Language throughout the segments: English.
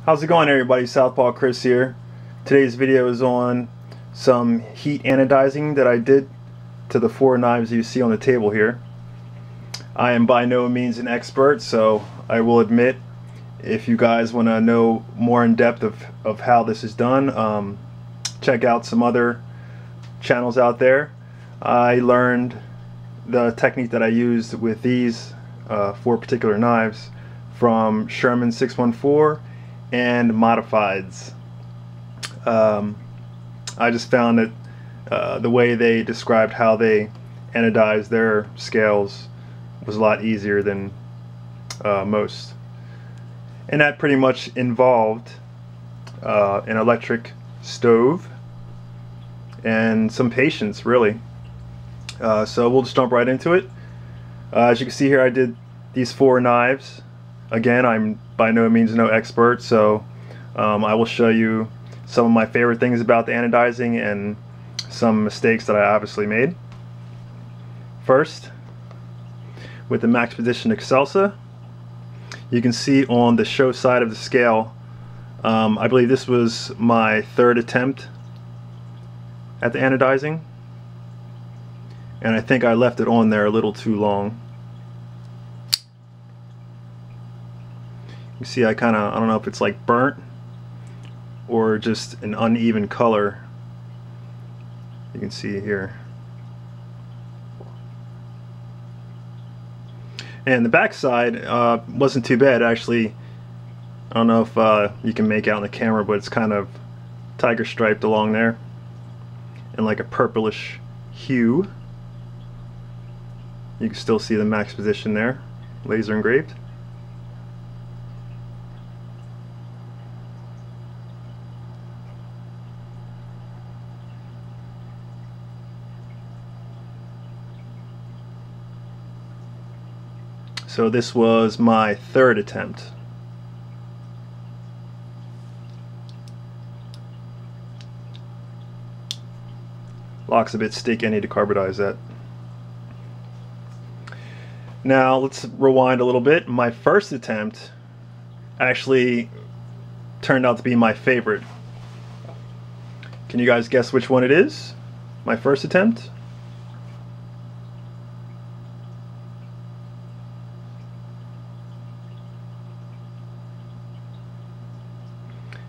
How's it going, everybody? Southpaw Chris here. Today's video is on some heat anodizing that I did to the 4 knives you see on the table here. I am by no means an expert, so I will admit, if you guys want to know more in depth of how this is done, check out some other channels out there. I learned the technique that I used with these 4 particular knives from Sherman 614 and Modifieds. I just found that the way they described how they anodized their scales was a lot easier than most, and that pretty much involved an electric stove and some patience, really. So we'll just jump right into it. As you can see here, I did these 4 knives. Again, I'm by no means no expert, so I will show you some of my favorite things about the anodizing and some mistakes that I obviously made. First, with the Max Position Excelsa, you can see on the show side of the scale, I believe this was my 3rd attempt at the anodizing, and I think I left it on there a little too long. You see, I don't know if it's like burnt or just an uneven color. You can see here. And the back side wasn't too bad, actually. I don't know if you can make out in the camera, but it's kind of tiger striped along there in like a purplish hue. You can still see the Max Position there, laser engraved. So this was my 3rd attempt. Lock's a bit sticky, I need to carbonize that. Now let's rewind a little bit. My 1st attempt actually turned out to be my favorite. Can you guys guess which one it is? My 1st attempt?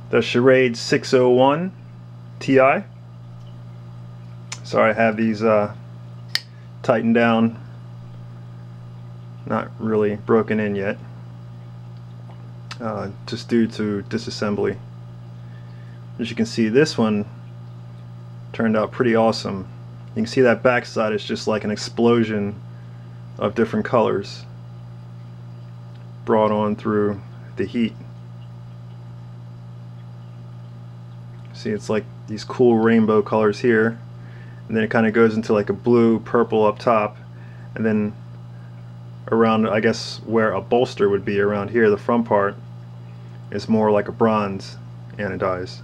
The Schrade 601 Ti. Sorry, I have these tightened down, not really broken in yet, just due to disassembly. As you can see, this one turned out pretty awesome. You can see that backside is just like an explosion of different colors brought on through the heat. See, it's like these cool rainbow colors here, and then it kind of goes into like a blue purple up top, and then around, I guess where a bolster would be around here, the front part is more like a bronze anodized.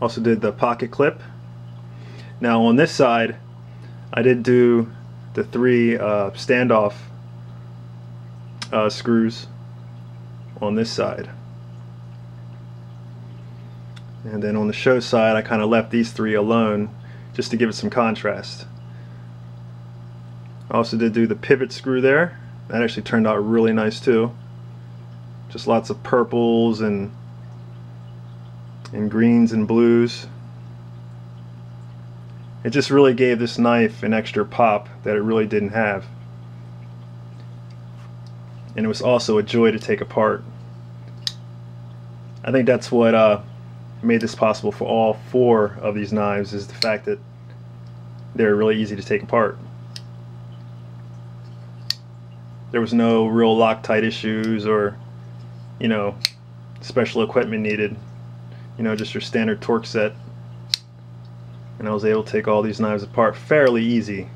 Also did the pocket clip. Now on this side I did do the 3 standoff screws on this side. And then on the show side, I kind of left these 3 alone just to give it some contrast. I also did do the pivot screw there. That actually turned out really nice too. Just lots of purples and greens and blues. It just really gave this knife an extra pop that it really didn't have. And it was also a joy to take apart. I think that's what made this possible for all 4 of these knives, is the fact that they're really easy to take apart. There was no real Loctite issues or, you know, special equipment needed. You know, just your standard torque set. And I was able to take all these knives apart fairly easy.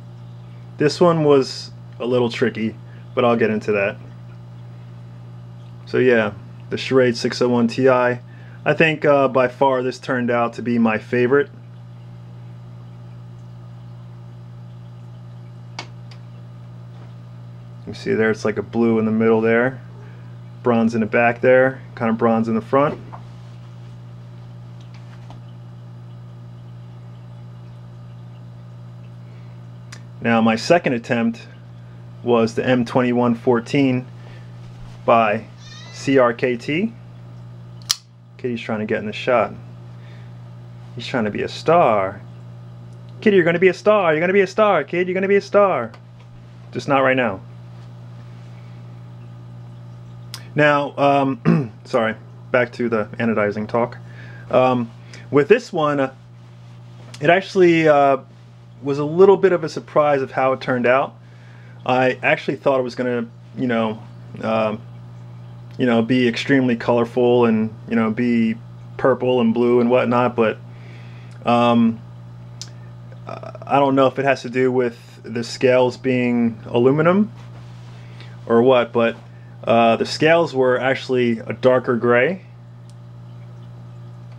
This one was a little tricky, but I'll get into that. So yeah, the Schrade 601 Ti. I think by far this turned out to be my favorite. You see there, it's like a blue in the middle there. bronze in the back there, kind of bronze in the front. Now my second attempt was the M2114 by CRKT. Kitty's trying to get in the shot. He's trying to be a star. Kitty, you're going to be a star. You're going to be a star, kid. You're going to be a star. Just not right now. Now, sorry, back to the anodizing talk. With this one, it actually was a little bit of a surprise of how it turned out. I actually thought it was going to, be extremely colorful and be purple and blue and whatnot, but I don't know if it has to do with the scales being aluminum or what, but the scales were actually a darker gray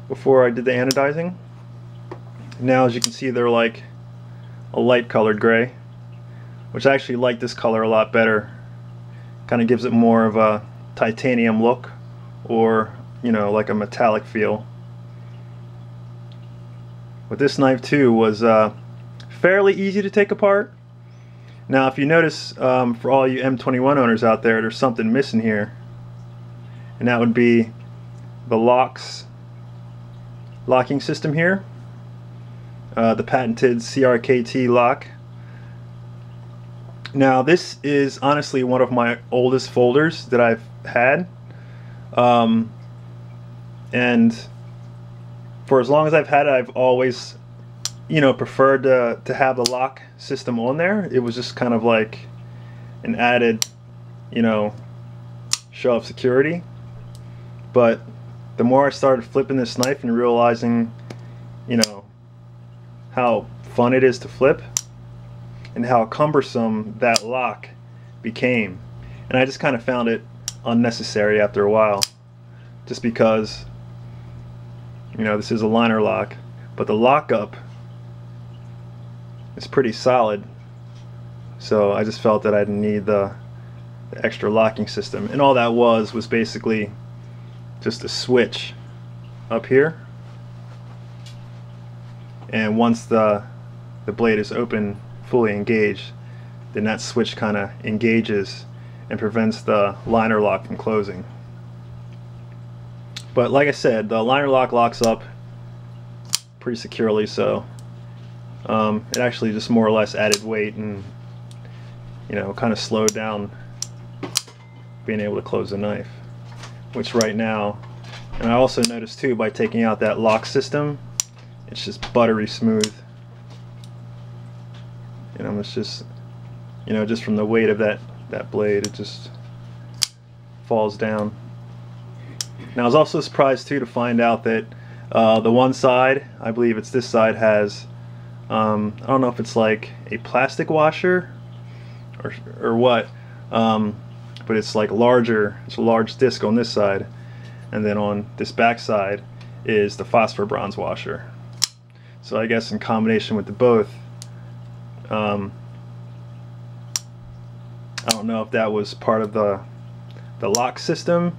before I did the anodizing. Now, as you can see, they're like a light colored gray, which I actually like this color a lot better. Kind of gives it more of a titanium look, or like a metallic feel. With this knife too was fairly easy to take apart. Now if you notice, for all you M21 owners out there, there's something missing here, and that would be the locking system here, the patented CRKT lock. Now this is honestly one of my oldest folders that I've had, and for as long as I've had it, I've always preferred to have the lock system on there. It was just kind of like an added show of security. But the more I started flipping this knife and realizing how fun it is to flip and how cumbersome that lock became, and I just kind of found it unnecessary after a while, just because this is a liner lock, but the lockup is pretty solid, so I just felt that I didn't need the extra locking system. And all that was basically just a switch up here, and once the blade is open, fully engaged, then that switch kind of engages and prevents the liner lock from closing. But like I said, the liner lock locks up pretty securely, so it actually just more or less added weight and kind of slowed down being able to close the knife, which right now, and I also noticed too, by taking out that lock system, it's just buttery smooth. It's just just from the weight of that blade, it just falls down. Now I was also surprised too to find out that the one side, I believe it's this side, has I don't know if it's like a plastic washer or what, but it's like larger. It's a large disc on this side, and then on this back side is the phosphor bronze washer. So I guess in combination with the both, I don't know if that was part of the lock system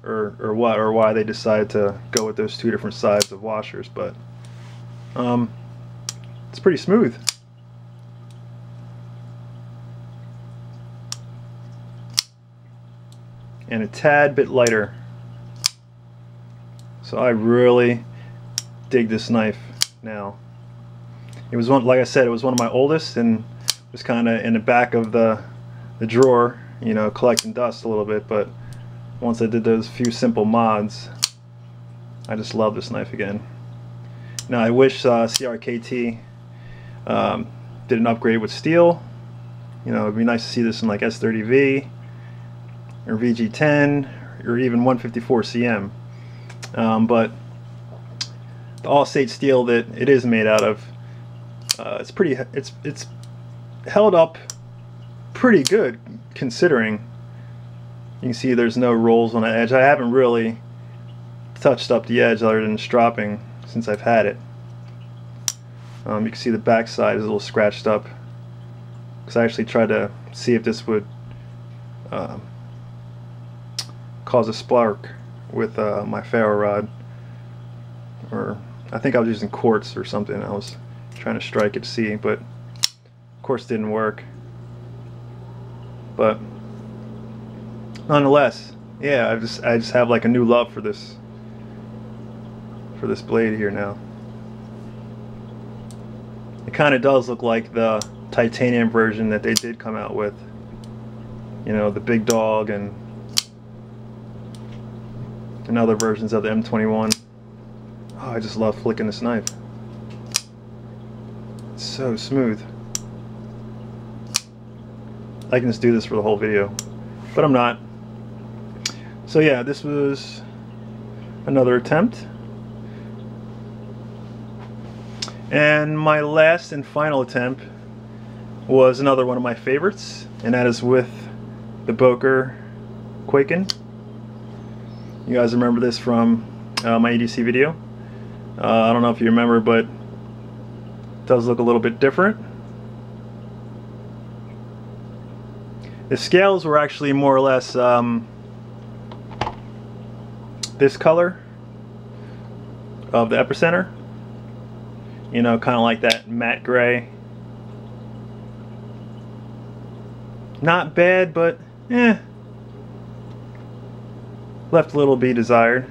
or what, or why they decided to go with those two different sides of washers, but it's pretty smooth. And a tad bit lighter. So I really dig this knife now. It was one, like I said, it was one of my oldest, and was kind of in the back of the drawer, collecting dust a little bit, but once I did those few simple mods, I just love this knife again. Now I wish CRKT did an upgrade with steel. It'd be nice to see this in like S30V or VG10 or even 154 CM. But the all-state steel that it is made out of, it's held up pretty good considering. You can see there's no rolls on the edge. I haven't really touched up the edge other than stropping since I've had it. You can see the back side is a little scratched up because I actually tried to see if this would cause a spark with my ferro rod, or I think I was using quartz or something. I was trying to strike it to see, but of course didn't work. But nonetheless, yeah, I just have like a new love for this blade here now. It kind of does look like the titanium version that they did come out with. You know, the big dog and other versions of the M21. Oh, I just love flicking this knife. It's so smooth. I can just do this for the whole video, but I'm not. So yeah, this was another attempt. And my last and final attempt was another one of my favorites, and that is with the Boker Quaken. You guys remember this from my EDC video. I don't know if you remember, but it does look a little bit different. The scales were actually more or less this color of the epicenter. You know, kind of like that matte gray. Not bad, but left a little be desired.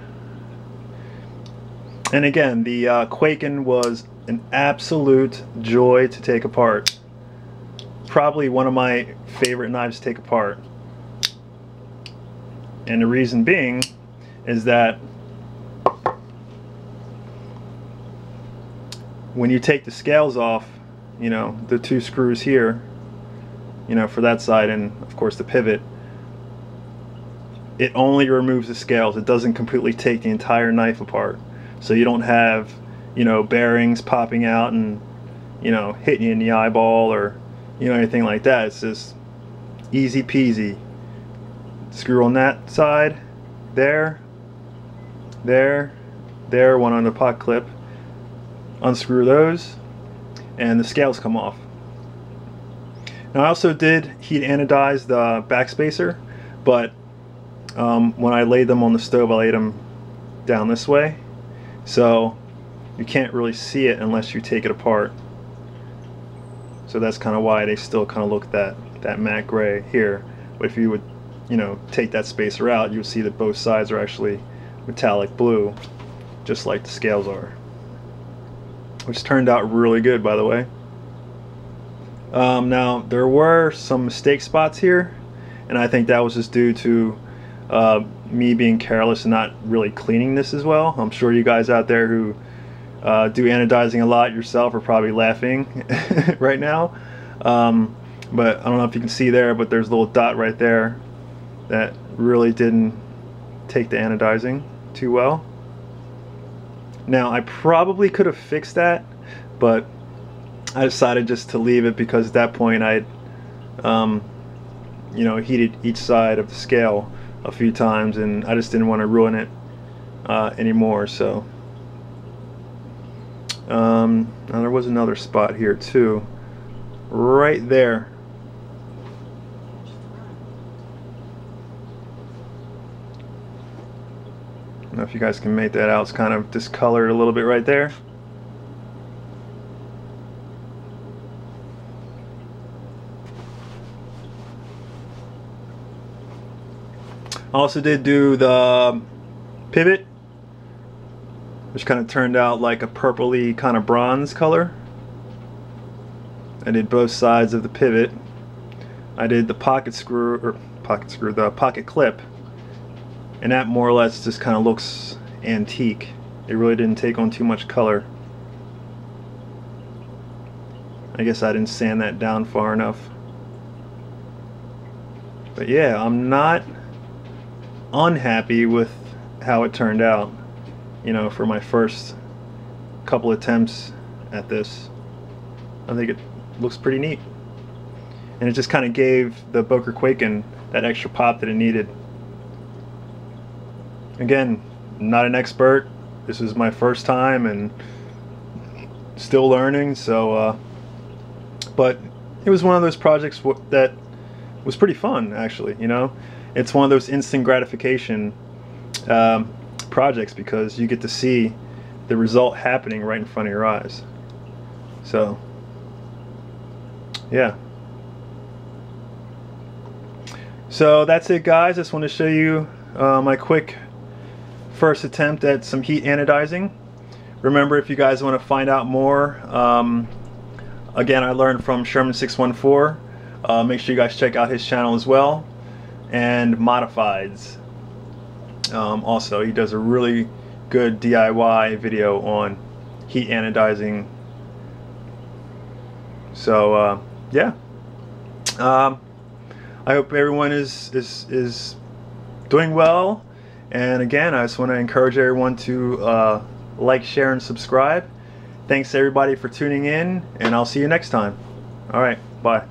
And again, the Quaken was an absolute joy to take apart. Probably one of my favorite knives to take apart. And the reason being is that when you take the scales off, you know, the two screws here, you know, for that side, and of course the pivot, it only removes the scales. It doesn't completely take the entire knife apart. So you don't have, you know, bearings popping out and, you know, hitting you in the eyeball or, you know, anything like that. It's just easy peasy. Screw on that side, there, one on the pot clip. Unscrew those, and the scales come off. Now I also did heat anodize the backspacer, but when I laid them on the stove, I laid them down this way, so you can't really see it unless you take it apart. So that's kind of why they still kind of look that matte gray here. But if you would, you know, take that spacer out, you'll see that both sides are actually metallic blue, just like the scales are, which turned out really good, by the way. Now there were some mistake spots here, and I think that was just due to me being careless and not really cleaning this as well. I'm sure you guys out there who do anodizing a lot yourself are probably laughing right now, but I don't know if you can see there, but there's a little dot right there that really didn't take the anodizing too well. Now I probably could have fixed that, but I decided just to leave it because at that point I'd you know, heated each side of the scale a few times, and I just didn't want to ruin it anymore. So now there was another spot here too, right there. I don't know if you guys can make that out. It's kind of discolored a little bit right there. I also did do the pivot, which kind of turned out like a purpley kind of bronze color. I did both sides of the pivot. I did the pocket clip, and that more or less just kind of looks antique. It really didn't take on too much color. I guess I didn't sand that down far enough. But yeah, I'm not unhappy with how it turned out, you know, for my first couple attempts at this. I think it looks pretty neat, and it just kind of gave the Boker Quaken that extra pop that it needed. Again, not an expert. This is my first time and still learning, so but it was one of those projects that was pretty fun, actually, you know. it's one of those instant gratification projects, because you get to see the result happening right in front of your eyes. So yeah, so that's it, guys. Just want to show you my quick first attempt at some heat anodizing. Remember, if you guys want to find out more, again, I learned from Sherman614. Make sure you guys check out his channel as well, and Modifieds. Also, he does a really good DIY video on heat anodizing. So yeah, I hope everyone is doing well. And again, I just want to encourage everyone to like, share, and subscribe. Thanks everybody for tuning in, and I'll see you next time. All right, bye.